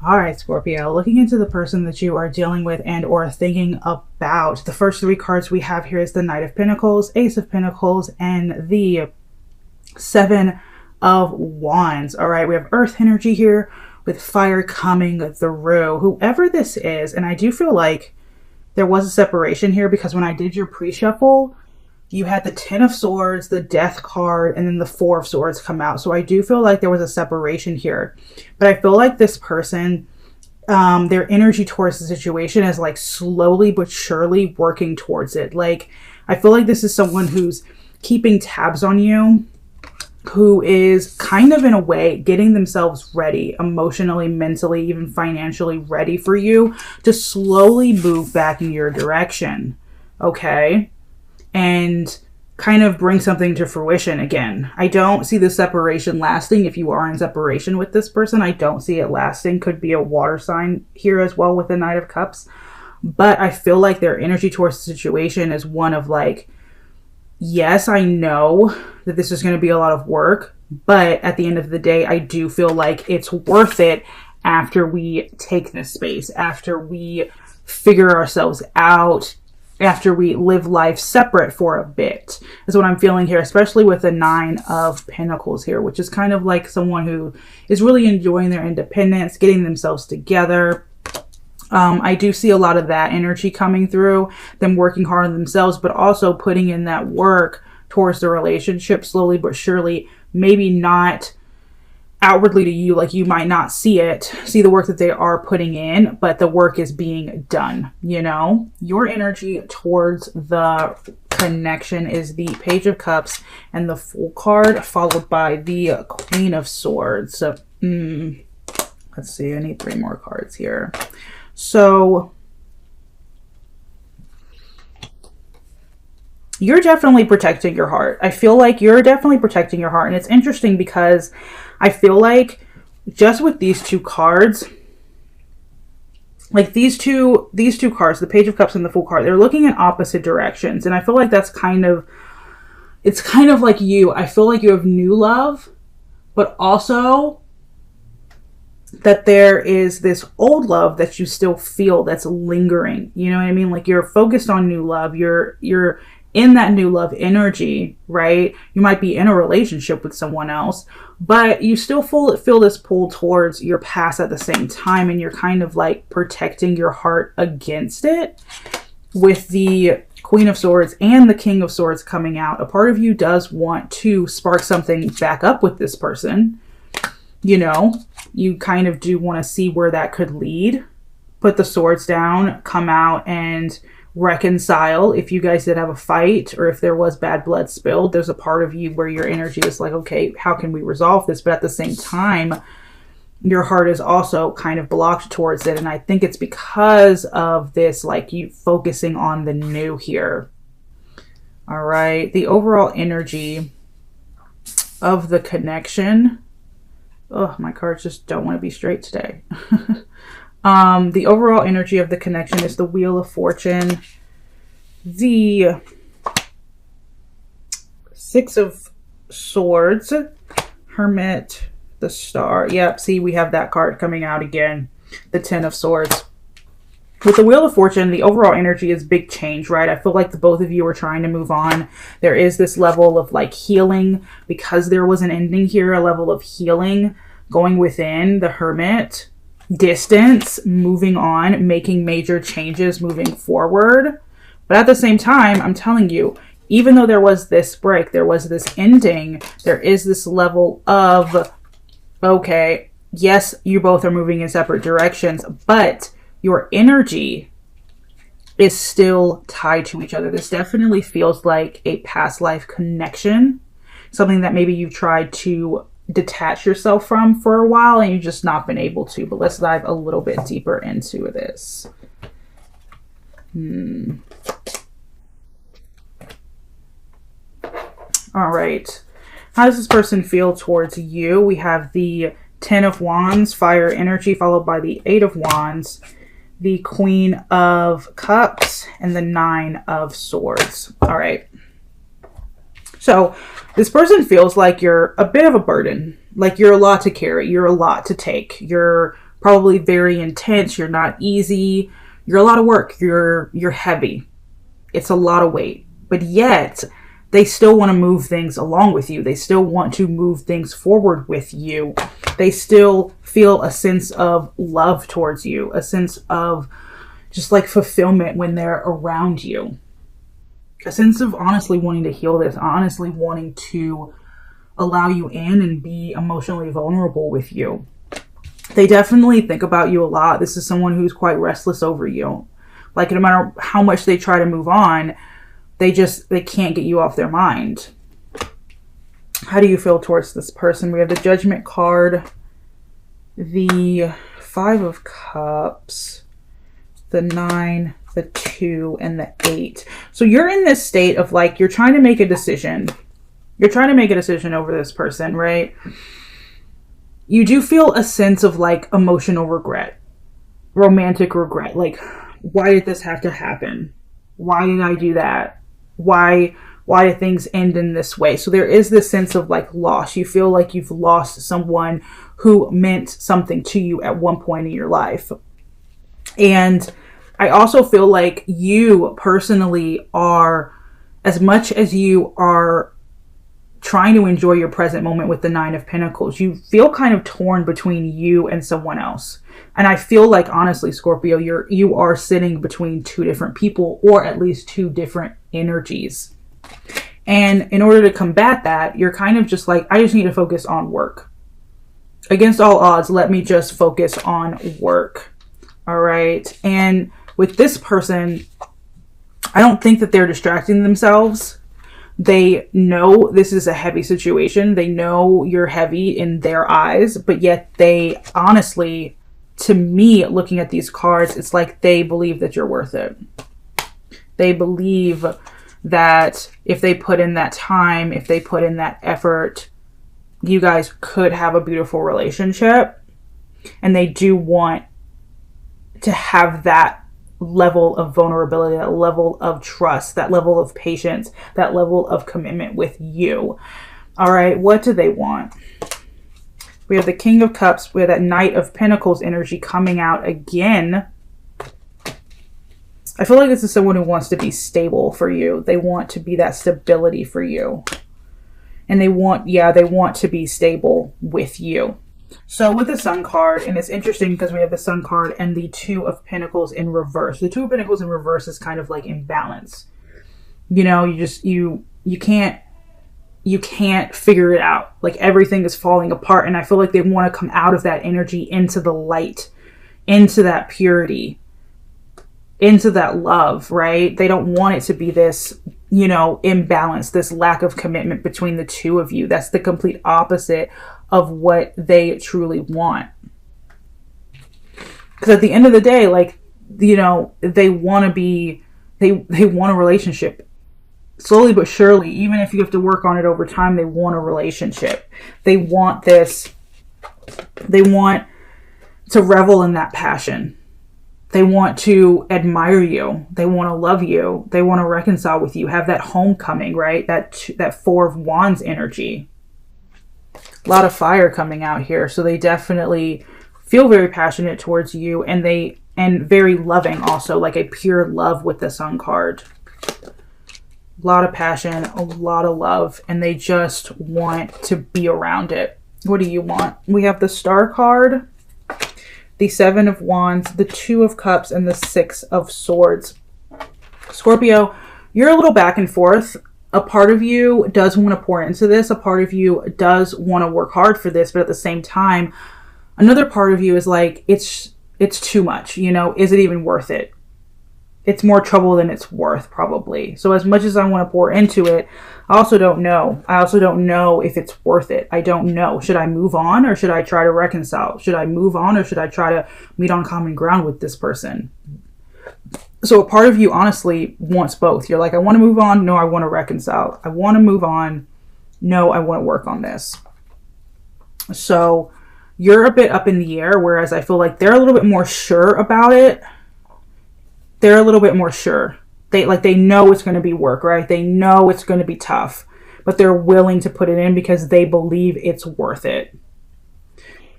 All right, Scorpio, looking into the person that you are dealing with and or thinking about. The first three cards we have here is the Knight of Pentacles, Ace of Pentacles, and the Seven of Wands. All right, we have earth energy here with fire coming through. Whoever this is, and I do feel like there was a separation here because when I did your pre-shuffle, you had the Ten of Swords, the Death card, and then the Four of Swords come out. So I do feel like there was a separation here. But I feel like this person, their energy towards the situation is like slowly but surely working towards it. Like, I feel like this is someone who's keeping tabs on you, who is kind of in a way getting themselves ready, emotionally, mentally, even financially ready for you to slowly move back in your direction. Okay? And kind of bring something to fruition again. I don't see the separation lasting. If you are in separation with this person, I don't see it lasting. Could be a water sign here as well with the Knight of Cups. But I feel like their energy towards the situation is one of like, yes, I know that this is going to be a lot of work, but at the end of the day, I do feel like it's worth it after we take this space, after we figure ourselves out, after we live life separate for a bit, is what I'm feeling here, especially with the Nine of Pentacles here, which is kind of like someone who is really enjoying their independence, getting themselves together. I do see a lot of that energy coming through, them working hard on themselves, but also putting in that work towards the relationship slowly but surely, maybe not outwardly to you, like you might not see the work that they are putting in, but the work is being done, you know? Your energy towards the connection is the Page of Cups and the Fool card, followed by the Queen of Swords. So, let's see, I need 3 more cards here. So you're definitely protecting your heart. I feel like you're definitely protecting your heart. And it's interesting because I feel like just with these two cards, like these two cards, the Page of Cups and the Fool card, they're looking in opposite directions. And I feel like that's it's kind of like you. I feel like you have new love, but also that there is this old love that you still feel that's lingering. You know what I mean? Like you're focused on new love. You're in that new love energy, right? You might be in a relationship with someone else, but you still feel this pull towards your past at the same time. And you're kind of like protecting your heart against it. With the Queen of Swords and the King of Swords coming out, a part of you does want to spark something back up with this person. You know, you kind of do want to see where that could lead. Put the swords down, come out and reconcile. If you guys did have a fight or if there was bad blood spilled, there's a part of you where your energy is like, okay, how can we resolve this? But at the same time, your heart is also kind of blocked towards it. And I think it's because of this, like you focusing on the new here. All right. The overall energy of the connection. Oh, my cards just don't want to be straight today. The overall energy of the connection is the Wheel of Fortune, the Six of Swords, Hermit, the Star. Yep, see, we have that card coming out again, the Ten of Swords. With the Wheel of Fortune, the overall energy is big change, right? I feel like the both of you are trying to move on. There is this level of like healing because there was an ending here, a level of healing going within the Hermit. Distance, moving on, making major changes, moving forward. But at the same time, I'm telling you, even though there was this break, there was this ending, there is this level of, okay, yes, you both are moving in separate directions, but your energy is still tied to each other. This definitely feels like a past life connection, something that maybe you've tried to detach yourself from for a while and you've just not been able to. But let's dive a little bit deeper into this. All right. How does this person feel towards you? We have the Ten of Wands, fire energy, followed by the Eight of Wands, the Queen of Cups, and the Nine of Swords. All right. So this person feels like you're a bit of a burden, like you're a lot to carry, you're a lot to take, you're probably very intense. You're not easy. You're a lot of work. You're heavy. It's a lot of weight. But yet, they still want to move things along with you. They still want to move things forward with you. They still feel a sense of love towards you, a sense of just like fulfillment when they're around you. A sense of honestly wanting to heal this, honestly wanting to allow you in and be emotionally vulnerable with you. They definitely think about you a lot. This is someone who's quite restless over you. Like, no matter how much they try to move on, they can't get you off their mind. How do you feel towards this person? We have the Judgment card, the 5 of Cups, the 9, the 2, and the 8. So you're in this state of like, you're trying to make a decision. You're trying to make a decision over this person, right? You do feel a sense of like emotional regret, romantic regret. Like, why did this have to happen? Why did I do that? Why did things end in this way? So there is this sense of like loss. You feel like you've lost someone who meant something to you at one point in your life. And I also feel like you personally are, as much as you are trying to enjoy your present moment with the 9 of Pentacles, you feel kind of torn between you and someone else. And I feel like, honestly, Scorpio, you are sitting between 2 different people, or at least 2 different energies. And in order to combat that, you're kind of just like, I just need to focus on work. Against all odds, let me just focus on work. All right. And with this person, I don't think that they're distracting themselves. They know this is a heavy situation. They know you're heavy in their eyes, but yet they honestly, to me, looking at these cards, it's like they believe that you're worth it. They believe that if they put in that time, if they put in that effort, you guys could have a beautiful relationship. And they do want to have that level of vulnerability, that level of trust, that level of patience, that level of commitment with you. All right, what do they want? We have the King of Cups. We have that Knight of Pentacles energy coming out again. I feel like this is someone who wants to be stable for you. They want to be that stability for you. And they want to be stable with you. So with the Sun card, and it's interesting because we have the Sun card and the 2 of Pentacles in reverse. The 2 of Pentacles in reverse is kind of like imbalance. You know, you can't figure it out. Like, everything is falling apart. And I feel like they want to come out of that energy into the light, into that purity, into that love, right? They don't want it to be this, you know, imbalance, this lack of commitment between the 2 of you. That's the complete opposite of what they truly want. Because at the end of the day, like, you know, they want they want a relationship. Slowly but surely, even if you have to work on it over time, they want a relationship. They want this. They want to revel in that passion. They want to admire you. They want to love you. They want to reconcile with you. Have that homecoming, right? That 4 of Wands energy. A lot of fire coming out here. So they definitely feel very passionate towards you, and very loving also, like a pure love with the Sun card. A lot of passion, a lot of love, and they just want to be around it. What do you want? We have the Star card, the 7 of Wands, the 2 of Cups, and the 6 of Swords. Scorpio, you're a little back and forth. A part of you does want to pour into this. A part of you does want to work hard for this, but at the same time, another part of you is like, it's too much. You know, is it even worth it? It's more trouble than it's worth, probably. So as much as I want to pour into it, I also don't know. I also don't know if it's worth it. I don't know. Should I move on, or should I try to reconcile? Should I move on, or should I try to meet on common ground with this person? So a part of you honestly wants both. You're like, I want to move on. No, I want to reconcile. I want to move on. No, I want to work on this. So you're a bit up in the air, whereas I feel like they're a little bit more sure about it. They're a little bit more sure. They know it's going to be work, right? They know it's going to be tough, but they're willing to put it in because they believe it's worth it.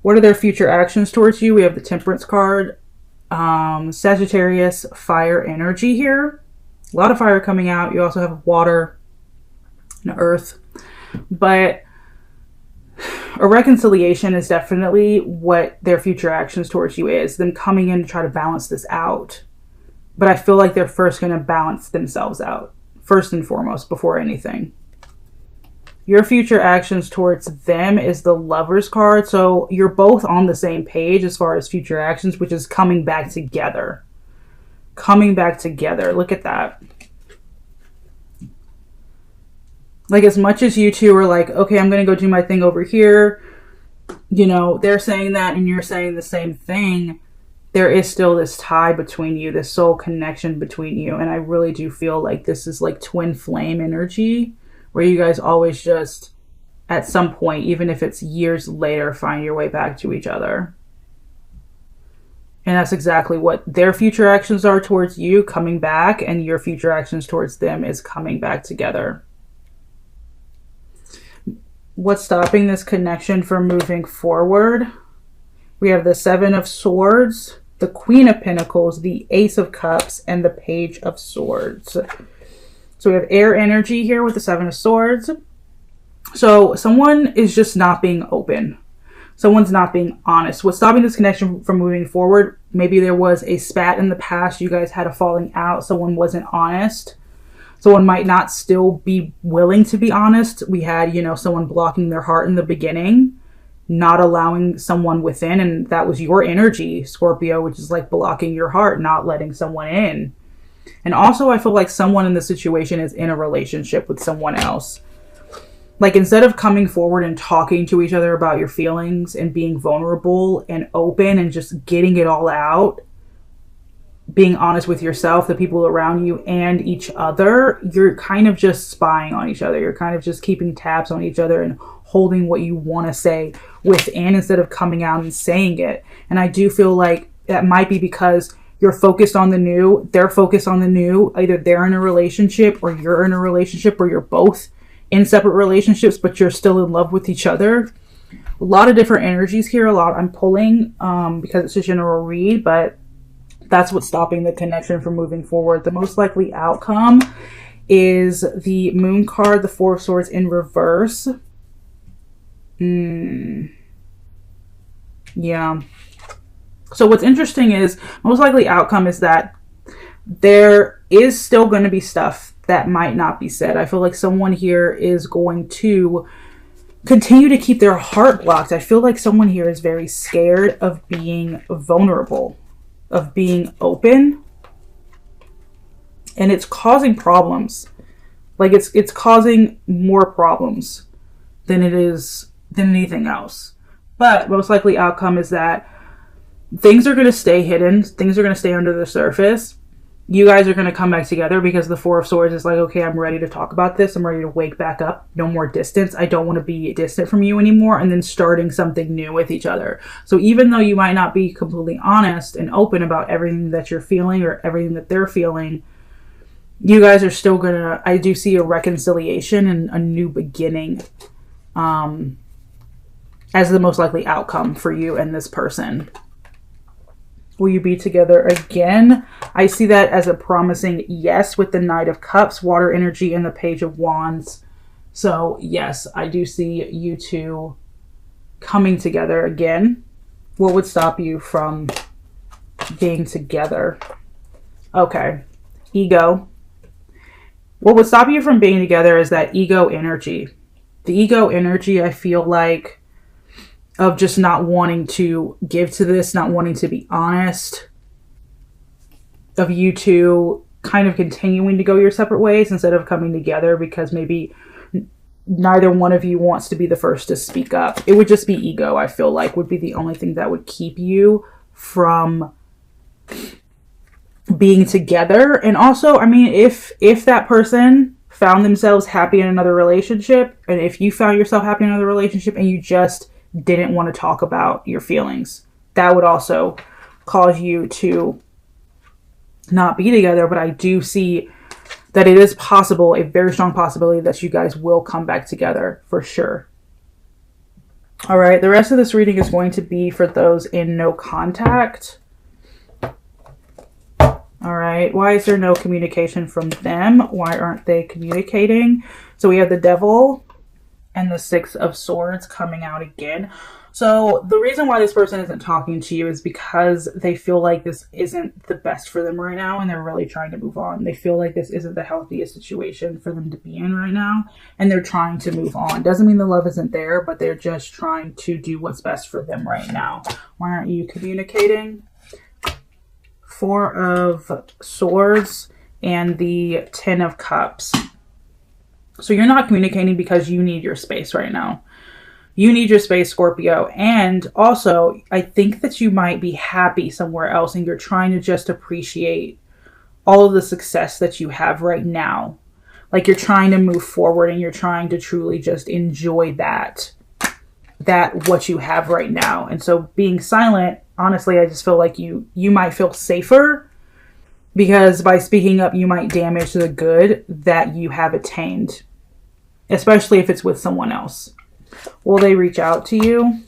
What are their future actions towards you? We have the Temperance card. Sagittarius, fire energy here. A lot of fire coming out. You also have water and earth. But a reconciliation is definitely what their future actions towards you is. Them coming in to try to balance this out. But I feel like they're first going to balance themselves out. First and foremost, before anything. Your future actions towards them is the Lovers card. So you're both on the same page as far as future actions, which is coming back together. Coming back together. Look at that. Like, as much as you two are like, okay, I'm going to go do my thing over here. You know, they're saying that and you're saying the same thing. There is still this tie between you, this soul connection between you. And I really do feel like this is like twin flame energy, where you guys always just, at some point, even if it's years later, find your way back to each other. And that's exactly what their future actions are towards you, coming back, and your future actions towards them is coming back together. What's stopping this connection from moving forward? We have the Seven of Swords, the Queen of Pentacles, the Ace of Cups, and the Page of Swords. So we have air energy here with the Seven of Swords. So someone is just not being open. Someone's not being honest. What's stopping this connection from moving forward? Maybe there was a spat in the past. You guys had a falling out. Someone wasn't honest. Someone might not still be willing to be honest. We had, you know, someone blocking their heart in the beginning, not allowing someone within. And that was your energy, Scorpio, which is like blocking your heart, not letting someone in. And also, I feel like someone in this situation is in a relationship with someone else. Like, instead of coming forward and talking to each other about your feelings and being vulnerable and open and just getting it all out, being honest with yourself, the people around you, and each other, you're kind of just spying on each other. You're kind of just keeping tabs on each other and holding what you want to say within instead of coming out and saying it. And I do feel like that might be because you're focused on the new, they're focused on the new. Either they're in a relationship or you're in a relationship, or you're both in separate relationships, but you're still in love with each other. A lot of different energies here. A lot I'm pulling because it's a general read, but that's what's stopping the connection from moving forward. The most likely outcome is the Moon card, the Four of Swords in reverse. Yeah. So what's interesting is, most likely outcome is that there is still going to be stuff that might not be said. I feel like someone here is going to continue to keep their heart blocked. I feel like someone here is very scared of being vulnerable, of being open, and it's causing problems. Like, it's causing more problems than it is than anything else. But most likely outcome is that things are going to stay hidden. Things are going to stay under the surface. You guys are going to come back together because the Four of Swords is like, okay, I'm ready to talk about this. I'm ready to wake back up. No more distance. I don't want to be distant from you anymore. And then starting something new with each other. So even though you might not be completely honest and open about everything that you're feeling or everything that they're feeling, you guys are still going to, I do see a reconciliation and a new beginning as the most likely outcome for you and this person. Will you be together again? I see that as a promising yes with the Knight of Cups, water energy, and the Page of Wands. So yes, I do see you two coming together again. What would stop you from being together? Okay, ego. What would stop you from being together is that ego energy. The ego energy, I feel like, of just not wanting to give to this, not wanting to be honest, of you two kind of continuing to go your separate ways instead of coming together because maybe neither one of you wants to be the first to speak up. It would just be ego, I feel like, would be the only thing that would keep you from being together. And also, I mean, if that person found themselves happy in another relationship, and if you found yourself happy in another relationship and you just didn't want to talk about your feelings, that would also cause you to not be together. But I do see that it is possible, a very strong possibility, that you guys will come back together for sure. All right, the rest of this reading is going to be for those in no contact. All right, why is there no communication from them? Why aren't they communicating? So we have the Devil and the Six of Swords coming out again. So the reason why this person isn't talking to you is because they feel like this isn't the best for them right now, and they're really trying to move on. They feel like this isn't the healthiest situation for them to be in right now, and they're trying to move on. Doesn't mean the love isn't there, but they're just trying to do what's best for them right now. Why aren't you communicating? Four of Swords and the Ten of Cups. So you're not communicating because you need your space right now. You need your space, Scorpio. And also, I think that you might be happy somewhere else and you're trying to just appreciate all of the success that you have right now. Like you're trying to move forward and you're trying to truly just enjoy that what you have right now. And so being silent, honestly, I just feel like you might feel safer because by speaking up, you might damage the good that you have attained, especially if it's with someone else. Will they reach out to you?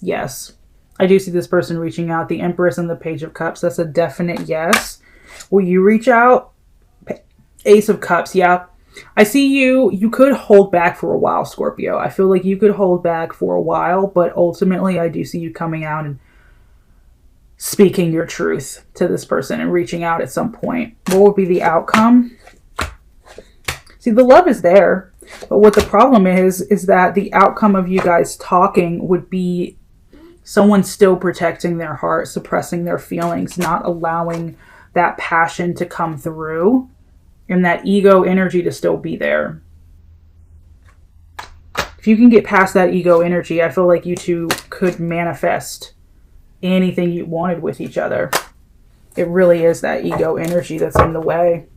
Yes. I do see this person reaching out. The Empress and the Page of Cups. That's a definite yes. Will you reach out? Ace of Cups. Yeah. I see you could hold back for a while, Scorpio. I feel like you could hold back for a while, but ultimately I do see you coming out and speaking your truth to this person and reaching out at some point. What will be the outcome? See, the love is there, but what the problem is that the outcome of you guys talking would be someone still protecting their heart, suppressing their feelings, not allowing that passion to come through and that ego energy to still be there. If you can get past that ego energy, I feel like you two could manifest anything you wanted with each other. It really is that ego energy that's in the way.